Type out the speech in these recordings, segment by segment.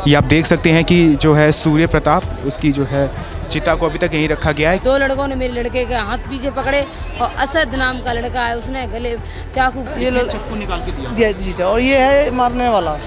ये आप देख सकते हैं कि जो है सूर्य प्रताप, उसकी जो है चिता को अभी तक यहीं रखा गया है। दो लड़कों ने मेरे लड़के के हाथ पीछे पकड़े और असद नाम का लड़का है, उसने गले चाकू चक्कू निकाल के दिया जी सर, और ये है मारने वाला।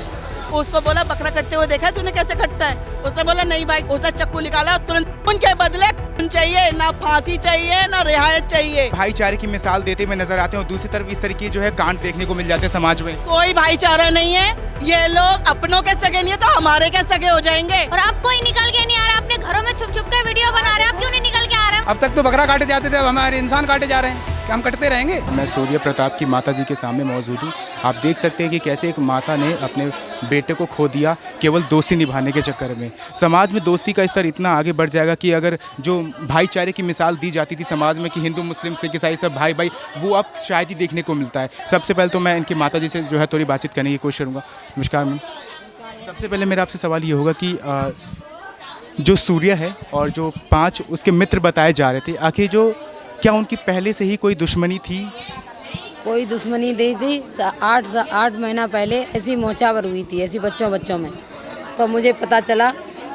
उसको बोला बकरा कटते हुए देखा तूने कैसे कटता है? उसने बोला नहीं भाई। उसने चक्कू निकाला और तुरंत उनके बदले खून चाहिए, ना फांसी चाहिए ना रिहायत चाहिए। भाईचारे की मिसाल देते हुए नजर आते हैं और दूसरी तरफ इस तरीके जो है कांड देखने को मिल जाते हैं समाज में। कोई भाईचारा नहीं है, ये लोग अपनों के सगे नहीं है तो हमारे के सगे हो जाएंगे। और अब कोई निकल के नहीं आ रहा, अपने घरों में छुप छुप के वीडियो बना रहे हैं, अब क्यों नहीं निकल के आ रहे हैं? अब तक तो बकरा काटे जाते थे, अब हमारे इंसान काटे जा रहे हैं, क्या हम कटते रहेंगे? मैं सूर्य प्रताप की माता जी के सामने मौजूद हूँ। आप देख सकते हैं कि कैसे एक माता ने अपने बेटे को खो दिया केवल दोस्ती निभाने के चक्कर में। समाज में दोस्ती का स्तर इतना आगे बढ़ जाएगा कि अगर जो भाईचारे की मिसाल दी जाती थी समाज में कि हिंदू मुस्लिम सिख ईसाई सब भाई भाई, वो अब शायद ही देखने को मिलता है। सबसे पहले तो मैं इनकी माता जी से जो है थोड़ी बातचीत करने की कोशिश करूँगा। नमस्कार मैम। सबसे पहले मेरा आपसे सवाल ये होगा कि जो सूर्य है और जो 5 उसके मित्र बताए जा रहे थे, आखिर जो क्या उनकी पहले से ही कोई दुश्मनी थी? कोई दुश्मनी नहीं थी। 8 महीना पहले ऐसी मोचावर हुई थी, ऐसी बच्चों में। तो मुझे पता चला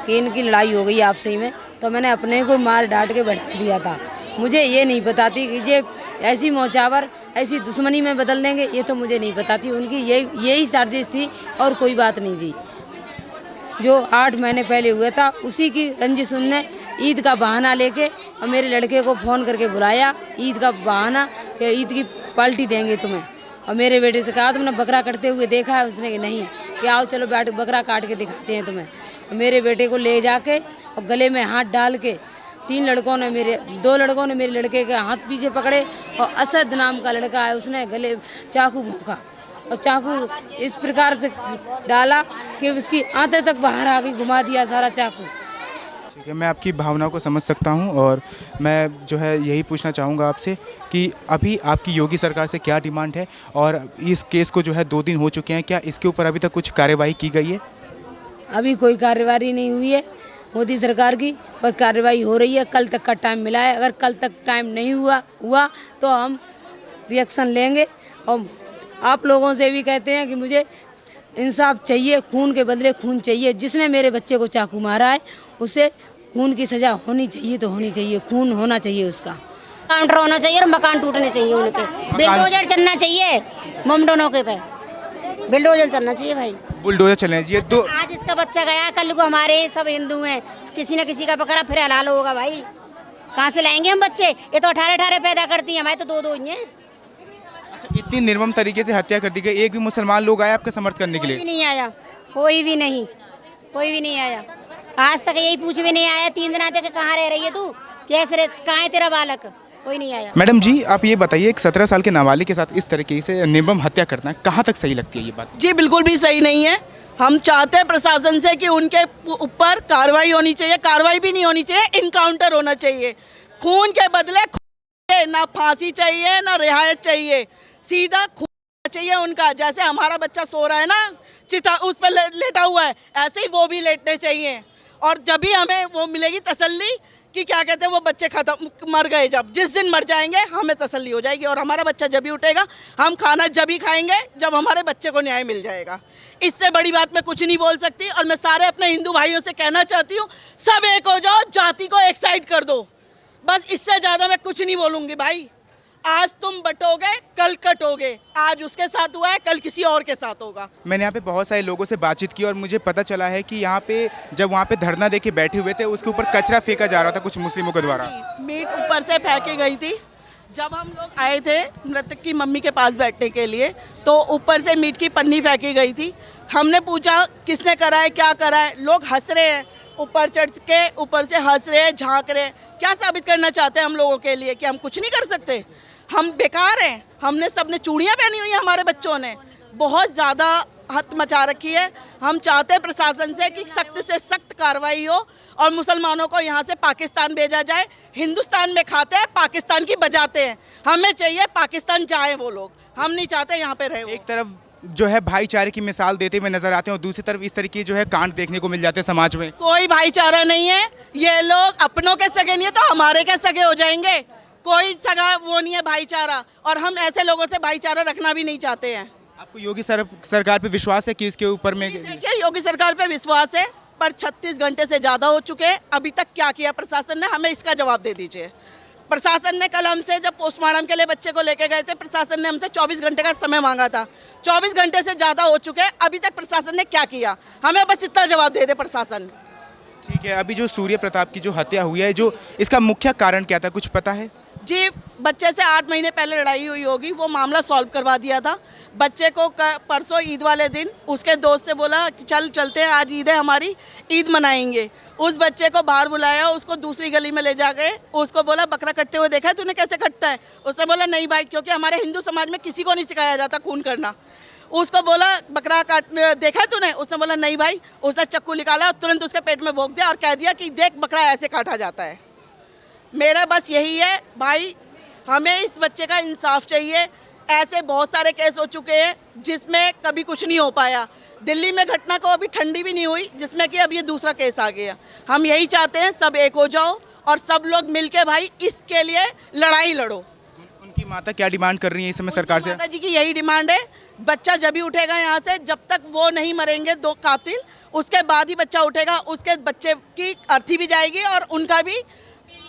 कि इनकी लड़ाई हो गई आपसे ही में, तो मैंने अपने को मार डांट के बैठा दिया था। मुझे ये नहीं पता थी कि ये ऐसी मोचावर ऐसी दुश्मनी में बदल देंगे, ये तो मुझे नहीं पता थी। उनकी यही साजिश थी और कोई बात नहीं थी। जो 8 महीने पहले हुआ था उसी की रंजिश उनने ईद का बहाना लेके और मेरे लड़के को फ़ोन करके बुलाया, ईद का बहाना कि ईद की पार्टी देंगे तुम्हें। और मेरे बेटे से कहा तुमने बकरा कटते हुए देखा है? उसने कि नहीं। कि आओ चलो बकरा काट के दिखाते हैं तुम्हें। और मेरे बेटे को ले जाके और गले में हाथ डाल के 2 लड़कों ने मेरे लड़के के हाथ पीछे पकड़े और असद नाम का लड़का है, उसने गले चाकू भोंका और चाकू इस प्रकार से डाला कि उसकी आंतें तक बाहर आ गई, घुमा दिया सारा चाकू। ठीक है, मैं आपकी भावनाओं को समझ सकता हूं और मैं जो है यही पूछना चाहूँगा आपसे कि अभी आपकी योगी सरकार से क्या डिमांड है और इस केस को जो है 2 दिन हो चुके हैं, क्या इसके ऊपर अभी तक कुछ कार्यवाही की गई है? अभी कोई कार्रवाई नहीं हुई है मोदी सरकार की, पर कार्रवाई हो रही है। कल तक का टाइम मिला है, अगर कल तक टाइम नहीं हुआ तो हम रिएक्शन लेंगे। और आप लोगों से भी कहते हैं कि मुझे इंसाफ चाहिए, खून के बदले खून चाहिए। जिसने मेरे बच्चे को चाकू मारा है उसे खून की सज़ा होनी चाहिए, तो होनी चाहिए, खून होना चाहिए उसका। काउंटर होना चाहिए और मकान टूटने चाहिए उनके, बिल्डोजर चलना चाहिए ममडोनों के पे, बिल्डोजर चलना चाहिए भाई, बुलडोजर चलना चाहिए। तो आज इसका बच्चा गया, कल को हमारे सब हिंदू हैं, किसी न किसी का बकरा फिर हलाल होगा भाई। कहाँ से लाएंगे हम बच्चे? ये तो 18 पैदा करती हैं, हमारे तो 2 ही हैं। अच्छा, इतनी निर्मम तरीके से हत्या कर दी गई, एक भी मुसलमान लोग आए आपका समर्थन करने के लिए? कोई भी नहीं आया, कोई भी नहीं आया। आज तक यही पूछ भी नहीं आया। 3 दिन आते कि कहाँ रह रही है तू, कैसे कहाँ है तेरा बालक? कोई नहीं आया। मैडम जी, आप ये बताइए, एक 17 साल के नाबालिग के साथ इस तरीके से निर्मम हत्या करना कहाँ तक सही लगती है ये बात? जी बिल्कुल भी सही नहीं है। हम चाहते हैं प्रशासन से कि उनके ऊपर कार्रवाई होनी चाहिए। कार्रवाई भी नहीं होनी चाहिए, इनकाउंटर होना चाहिए। खून के बदले खून, ना फांसी चाहिए ना रिहायत चाहिए, सीधा खून चाहिए उनका। जैसे हमारा बच्चा सो रहा है ना, चिता उस पर लेटा हुआ है, ऐसे ही वो भी लेटने चाहिए। और जब भी हमें वो मिलेगी तसल्ली कि क्या कहते हैं वो बच्चे खत्म मर गए, जब जिस दिन मर जाएंगे हमें तसल्ली हो जाएगी। और हमारा बच्चा जब भी उठेगा, हम खाना जब ही खाएंगे जब हमारे बच्चे को न्याय मिल जाएगा। इससे बड़ी बात मैं कुछ नहीं बोल सकती। और मैं सारे अपने हिंदू भाइयों से कहना चाहती हूँ, सब एक हो जाओ, जाति को एक साइड कर दो, बस। इससे ज़्यादा मैं कुछ नहीं बोलूँगी भाई। आज तुम बटोगे कल कटोगे, आज उसके साथ हुआ है कल किसी और के साथ होगा। मैंने यहाँ पे बहुत सारे लोगों से बातचीत की और मुझे पता चला है कि यहाँ पे जब वहाँ पे धरना देके बैठे हुए थे, उसके ऊपर कचरा फेंका जा रहा था कुछ मुस्लिमों के द्वारा। मीट ऊपर से फेंकी गई थी। जब हम लोग आए थे मृतक की मम्मी के पास बैठने के लिए, तो ऊपर से मीट की पन्नी फेंकी गई थी। हमने पूछा किसने करा है, क्या करा है? लोग हंस रहे हैं, ऊपर चढ़ के ऊपर से हंस रहे हैं, झांक रहे हैं। क्या साबित करना चाहते हैं हम लोगों के लिए कि हम कुछ नहीं कर सकते, हम बेकार हैं? हमने सबने चूड़ियाँ पहनी हुई हैं, हमारे बच्चों ने बहुत ज़्यादा हद मचा रखी है। हम चाहते हैं प्रशासन से कि सख्त से सख्त कार्रवाई हो और मुसलमानों को यहाँ से पाकिस्तान भेजा जाए। हिंदुस्तान में खाते हैं, पाकिस्तान की बजाते हैं। हमें चाहिए पाकिस्तान जाए वो लोग, हम नहीं चाहते यहाँ पे रहे। एक तरफ जो है भाईचारे की मिसाल देते हुए नजर आते हैं और दूसरी तरफ इस तरीके जो है कांड देखने को मिल जाते हैं समाज में। कोई भाईचारा नहीं है, ये लोग अपनों के सगे नहीं है तो हमारे के सगे हो जाएंगे। कोई सगा वो नहीं है भाईचारा, और हम ऐसे लोगों से भाईचारा रखना भी नहीं चाहते हैं। आपको योगी सरकार पे विश्वास है कि इसके ऊपर में देखिए, योगी सरकार पे विश्वास है, पर 36 घंटे से ज़्यादा हो चुके हैं। अभी तक क्या किया प्रशासन ने, हमें इसका जवाब दे दीजिए। प्रशासन ने कल हमसे जब पोस्टमार्टम के लिए बच्चे को लेके गए थे, प्रशासन ने हमसे 24 घंटे का समय मांगा था। 24 घंटे से ज़्यादा हो चुके हैं, अभी तक प्रशासन ने क्या किया, हमें बस इतना जवाब दे दे प्रशासन। ठीक है, अभी जो सूर्य प्रताप की जो हत्या हुई है, जो इसका मुख्य कारण क्या था, कुछ पता है? जी, बच्चे से 8 महीने पहले लड़ाई हुई होगी, वो मामला सॉल्व करवा दिया था। बच्चे को परसों ईद वाले दिन उसके दोस्त से बोला कि चलते हैं, आज ईद है हमारी, ईद मनाएंगे। उस बच्चे को बाहर बुलाया, उसको दूसरी गली में ले जा गए, उसको बोला बकरा कटते हुए देखा है तूने, कैसे कटता है? उसने बोला नहीं भाई, क्योंकि हमारे हिंदू समाज में किसी को नहीं सिखाया जाता खून करना। उसको बोला बकरा काट देखा है तूने? उसने बोला नहीं भाई। उसने चाकू निकाला और तुरंत उसके पेट में भोंक दिया और कह दिया कि देख बकरा ऐसे काटा जाता है। मेरा बस यही है भाई, हमें इस बच्चे का इंसाफ चाहिए। ऐसे बहुत सारे केस हो चुके हैं जिसमें कभी कुछ नहीं हो पाया। दिल्ली में घटना को अभी ठंडी भी नहीं हुई, जिसमें कि अब ये दूसरा केस आ गया। हम यही चाहते हैं सब एक हो जाओ और सब लोग मिलके भाई इसके लिए लड़ाई लड़ो। उनकी माता क्या डिमांड कर रही है इस समय सरकार से? माता जी की यही डिमांड है, बच्चा जब ही उठेगा यहाँ से, जब तक वो नहीं मरेंगे 2 कातिल, उसके बाद ही बच्चा उठेगा। उसके बच्चे की अर्थी भी जाएगी और उनका भी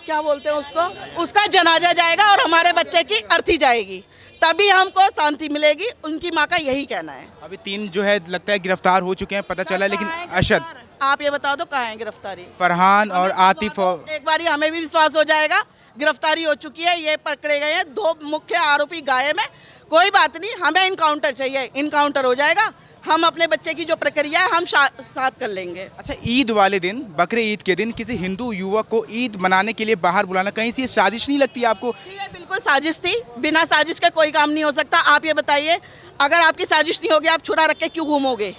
क्या बोलते हैं उसको, उसका जनाजा जाएगा और हमारे बच्चे की अर्थी जाएगी, तभी हमको शांति मिलेगी। उनकी माँ का यही कहना है। अभी 3 जो है लगता है गिरफ्तार हो चुके हैं, पता चला, लेकिन अशद, आप ये बता दो कहाँ है गिरफ्तारी? फरहान और आतिफ। एक बारी हमें भी विश्वास हो जाएगा, गिरफ्तारी हो चुकी है, ये पकड़े गए हैं 2 मुख्य आरोपी गायब हैं। कोई बात नहीं, हमें इनकाउंटर चाहिए, इनकाउंटर हो जाएगा। हम अपने बच्चे की जो प्रक्रिया है हम साथ कर लेंगे। अच्छा, ईद वाले दिन, बकरे ईद के दिन किसी हिंदू युवक को ईद मनाने के लिए बाहर बुलाना, कहीं से ये साजिश नहीं लगती आपको? ये बिल्कुल साजिश थी, बिना साजिश के कोई काम नहीं हो सकता। आप ये बताइए, अगर आपकी साजिश नहीं होगी आप छुरा रख के क्यों घूमोगे?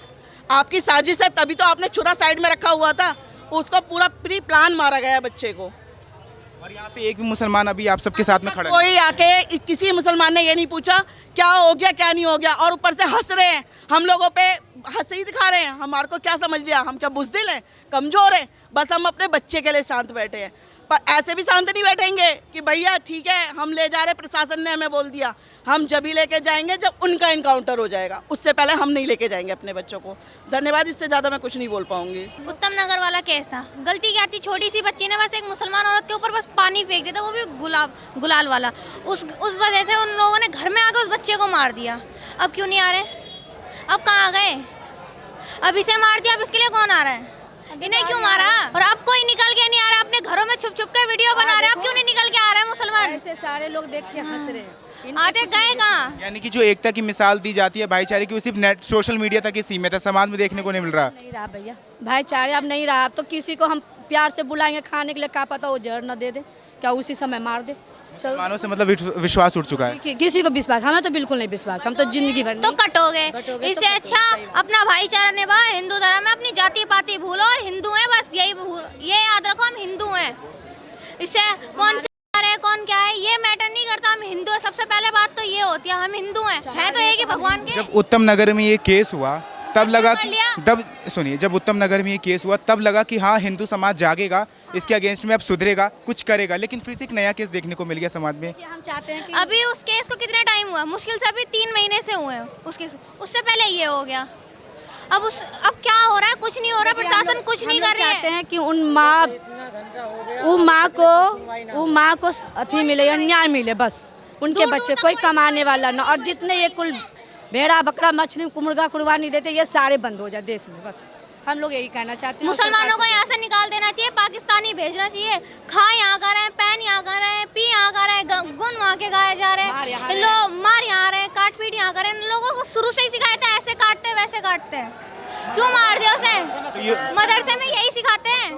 आपकी साजिश है तभी तो आपने छुरा साइड में रखा हुआ था, उसको पूरा प्री प्लान मारा गया बच्चे को। और यहाँ पे एक भी मुसलमान अभी आप सबके साथ में खड़ा है? कोई आके किसी मुसलमान ने ये नहीं पूछा क्या हो गया क्या नहीं हो गया, और ऊपर से हंस रहे हैं, हम लोगों पे हंसी दिखा रहे हैं। हमारे को क्या समझ लिया, हम क्या बुज़दिल हैं, कमज़ोर हैं? बस हम अपने बच्चे के लिए शांत बैठे हैं, पर ऐसे भी शांत नहीं बैठेंगे कि भैया ठीक है हम ले जा रहे, प्रशासन ने हमें बोल दिया। हम जब ही लेके जाएंगे जब उनका इनकाउंटर हो जाएगा, उससे पहले हम नहीं लेके जाएंगे अपने बच्चों को। धन्यवाद, इससे ज़्यादा मैं कुछ नहीं बोल पाऊंगी। उत्तम नगर वाला केस था, गलती क्या थी, छोटी सी बच्ची ने बस एक मुसलमान औरत के ऊपर बस पानी फेंक दिया था, वो भी गुलाल वाला। उस वजह से उन लोगों ने घर में आकर उस बच्चे को मार दिया। अब क्यों नहीं आ रहे? अब कहाँ गए? अब इसे मार दिया, अब इसके लिए कौन आ रहा है? इन्हें क्यों मारा? और अब कोई निकल के नहीं आ रहा, अपने घरों में छुप छुप के वीडियो बना रहे हैं। अब क्यों नहीं निकल के आ रहा है मुसलमान? ऐसे सारे लोग देख के हंस रहे हैं। आते गए कहाँ? यानी कि जो एकता की मिसाल दी जाती है भाईचारे की, वो सिर्फ नेट सोशल मीडिया तक ही सीमित है, समाज में देखने को नहीं मिल रहा। नहीं रहा भैया, भाईचारे अब नहीं रहा। अब तो किसी को हम प्यार से बुलाएंगे खाने के लिए, क्या पता वो जहर न दे दे, क्या उसी समय मार दे। चल, मानो से मतलब विश्वास उठ चुका है। किसी को विश्वास, हमें तो बिल्कुल नहीं विश्वास, हम तो जिंदगी भर तो कटोगे। कटोगे इससे अच्छा अपना भाईचारा निभा, हिंदू धर्म में अपनी जाति पाति भूलो और हिंदू हैं, बस ये याद रखो, हम हिंदू हैं। इससे कौन चाह रहे हैं, कौन क्या है, ये मैटर नहीं करता, हम हिंदू हैं। सबसे पहले बात तो ये होती है, हम हिंदू हैं तो एक ही भगवान के। जब उत्तम नगर में ये केस हुआ तब लगा कि सुनिए, जब उत्तम नगर में ये केस हुआ तब लगा कि हाँ हिंदू समाज जागेगा, इसके अगेंस्ट में अब सुधरेगा, कुछ करेगा, लेकिन फिर से एक नया केस देखने को मिल गया समाज में। हम चाहते हैं कि अभी उस केस को कितना टाइम हुआ? मुश्किल से अभी 3 महीने से हुए हैं उस केस, उससे पहले ये हो गया। अब क्या हो रहा है? कुछ नहीं हो रहा, प्रशासन कुछ नहीं कर रही है। चाहते हैं कि उन माँ को अथी मिले, न्याय मिले, बस उनके बच्चे, कोई कमाने वाला ना, और जितने ये कुल भेड़ा बकरा मछली मुर्गा कुर्बानी देते ये सारे बंद हो जाए देश में, बस हम लोग यही कहना चाहते हैं। मुसलमानों को यहाँ से निकाल देना चाहिए, पाकिस्तानी भेजना चाहिए। खा यहाँ गा रहे हैं, पहन यहाँ गा रहे हैं, पी यहाँ गा रहे हैं, गुन वहाँ के गाए जा रहे हैं, लोग मार यहाँ रहे हैं, काट पीट यहाँ कर रहे हैं। लोगों को शुरू से ही सिखाया था ऐसे काटते हैं वैसे काटते हैं, क्यों मार दिया उसे? मदरसे में यही सिखाते हैं।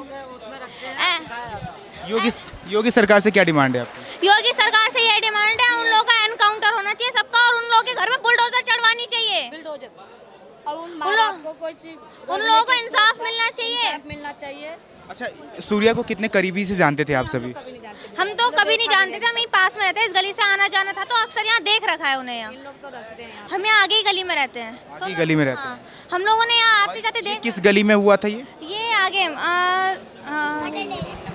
योगी सरकार से क्या डिमांड है आपकी? योगी सरकार से ये डिमांड है, उन लोगों का एनकाउंटर होना चाहिए सबका, और उन लोगों के घर में बुलडोजर चढ़वानी चाहिए, और उन लोगों को इंसाफ मिलना चाहिए। अच्छा, सूर्या को कितने करीबी से जानते थे आप सभी? हम तो कभी नहीं जानते थे, हम यहीं पास में रहते हैं, इस गली से आना जाना था तो अक्सर यहाँ देख रखा है उन्हें। यहाँ हम यहाँ आगे ही गली में रहते हैं, आगे गली में रहते हैं। हम लोगों ने यहाँ आते जाते देख। किस गली में हुआ था ये आगे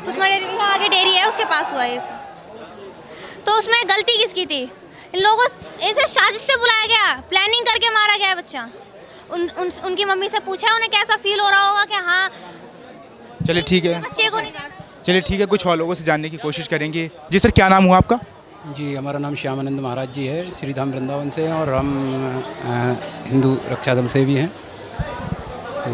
उसमें आगे डेयरी है, उसके पास हुआ है। तो उसमें गलती किसकी थी? इन लोगों को ऐसे साजिश से बुलाया गया, प्लानिंग करके मारा गया है बच्चा। उनकी मम्मी से पूछा है उन्हें कैसा फील हो रहा होगा कि हाँ चलिए ठीक है, बच्चे को नहीं। चलिए ठीक है, कुछ और लोगों से जानने की कोशिश करेंगे। जी सर, क्या नाम हुआ आपका? जी, हमारा नाम श्यामानंद महाराज जी है, श्री धाम वृंदावन से हैं और हम हिंदू रक्षा दल से भी हैं। तो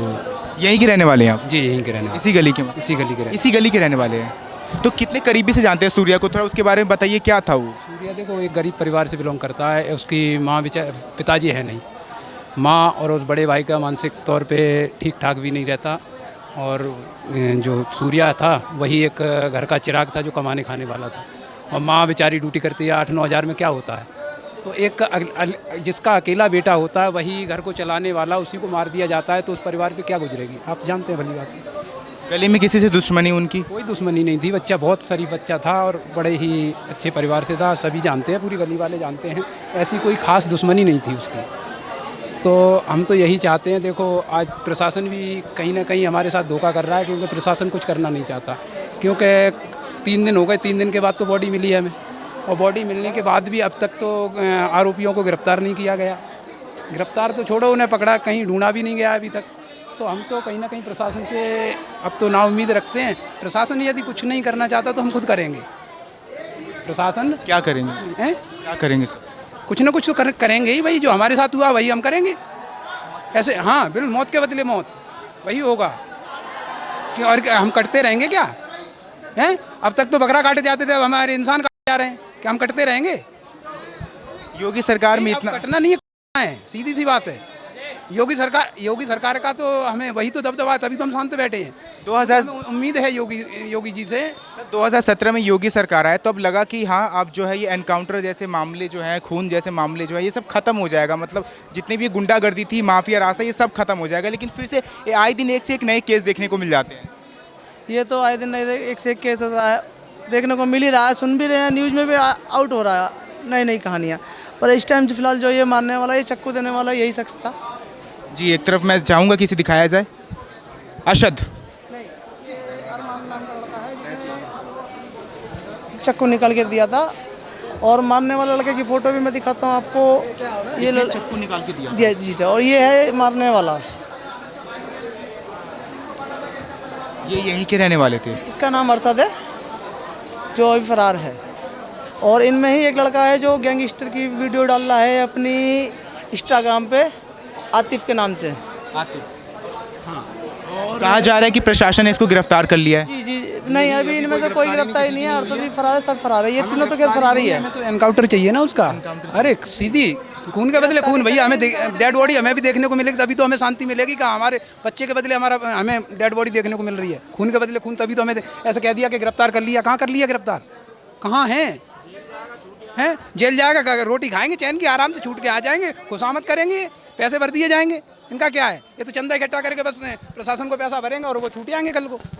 यहीं के रहने वाले हैं आप? जी, यहीं के रहने वाले, इसी गली के? इसी गली के रहने। इसी गली के रहने वाले हैं। तो कितने करीबी से जानते हैं सूर्या को? थोड़ा उसके बारे में बताइए, क्या था वो? सूर्या देखो एक गरीब परिवार से बिलोंग करता है। उसकी माँ पिताजी है नहीं, माँ और उस बड़े भाई का मानसिक तौर पे ठीक ठाक भी नहीं रहता। और जो सूर्या था वही एक घर का चिराग था जो कमाने खाने वाला था। और माँ बेचारी ड्यूटी करती है, 8-9 हज़ार में क्या होता है। तो एक जिसका अकेला बेटा होता है वही घर को चलाने वाला, उसी को मार दिया जाता है, तो उस परिवार पे क्या गुजरेगी? आप जानते हैं भली बात। गली में किसी से दुश्मनी उनकी? कोई दुश्मनी नहीं थी, बच्चा बहुत शरीफ बच्चा था और बड़े ही अच्छे परिवार से था। सभी जानते हैं, पूरी गली वाले जानते हैं, ऐसी कोई खास दुश्मनी नहीं थी उसकी। तो हम तो यही चाहते हैं, देखो आज प्रशासन भी कहीं ना कहीं हमारे साथ धोखा कर रहा है, क्योंकि प्रशासन कुछ करना नहीं चाहता। क्योंकि 3 दिन हो गए, 3 दिन के बाद तो बॉडी मिली है हमें, और बॉडी मिलने के बाद भी अब तक तो आरोपियों को गिरफ्तार नहीं किया गया। गिरफ्तार तो छोड़ो, उन्हें पकड़ा कहीं ढूंढा भी नहीं गया अभी तक। तो हम तो कहीं ना कहीं प्रशासन से अब तो ना उम्मीद रखते हैं। प्रशासन यदि कुछ नहीं करना चाहता तो हम खुद करेंगे। प्रशासन क्या करेंगे? हैं? क्या करेंगे सर? कुछ ना कुछ तो करेंगे ही भाई, जो हमारे साथ हुआ वही हम करेंगे। ऐसे हाँ, बिल्कुल मौत के बदले मौत वही होगा कि, और हम कटते रहेंगे क्या? हैं? अब तक तो बकरा काटे जाते थे, अब हमारे इंसान काटे जा रहे हैं, क्या हम कटते रहेंगे? योगी सरकार में इतना कटना नहीं है, सीधी सी बात है। योगी सरकार का तो हमें वही तो दबदबा है, तभी तो हम शांत बैठे हैं। 2000 उम्मीद है योगी जी से। 2017 में योगी सरकार आए तो अब लगा कि हाँ, अब जो है ये एनकाउंटर जैसे मामले जो हैं, खून जैसे मामले जो है, ये सब खत्म हो जाएगा। मतलब जितनी भी गुंडागर्दी थी, माफिया रास्ता, ये सब खत्म हो जाएगा। लेकिन फिर से आए दिन एक से एक नए केस देखने को मिल जाते हैं। ये तो आए दिन नए एक से एक केस हो रहा है, देखने को मिल ही रहा है, सुन भी रहे हैं, न्यूज़ में भी आउट हो रहा है नई नई कहानियाँ। पर इस टाइम फिलहाल जो ये मारने वाला, ये चक्कू देने वाला, यही शख्स था। जी, एक तरफ मैं चाहूँगा कि इसे दिखाया जाए। अशद चक्कू निकाल के दिया था, और मारने वाले लड़के की फ़ोटो भी मैं दिखाता हूँ आपको। ये चक्कू निकाल के दिया जी सर, और ये है मारने वाला। ये यहीं के रहने वाले थे? इसका नाम अरशद है, जो अभी फरार है। और इनमें ही एक लड़का है जो गैंगस्टर की वीडियो डाल रहा है अपनी इंस्टाग्राम पे, आतिफ के नाम से। आतिफ, हाँ। कहा जा रहा है कि प्रशासन ने इसको गिरफ्तार कर लिया है। जी जी, नहीं अभी इनमें से कोई गिरफ्तारी नहीं है। अरशद भी फरार है, सब फरार है, ये तीनों तो खैर फरार ही है। हमें तो एनकाउंटर चाहिए ना उसका। अरे सीधी खून के बदले खून भैया, हमें डेड बॉडी हमें भी देखने को मिलेगी, तभी तो हमें शांति मिलेगी। कहाँ हमारे बच्चे के बदले हमें डेड बॉडी देखने को मिल रही है, खून के बदले खून, तभी तो हमें ऐसा कह दिया कि गिरफ्तार कर लिया। कहाँ कर लिया गिरफ्तार? कहाँ हैं? जेल जाएगा, रोटी खाएंगे चैन की, आराम से छूट के आ जाएंगे, खुशामद करेंगे, पैसे भर दिए जाएंगे। इनका क्या है? ये तो चंदा इकट्ठा करके बस प्रशासन को पैसा भरेंगे और वो छूट जाएंगे कल को।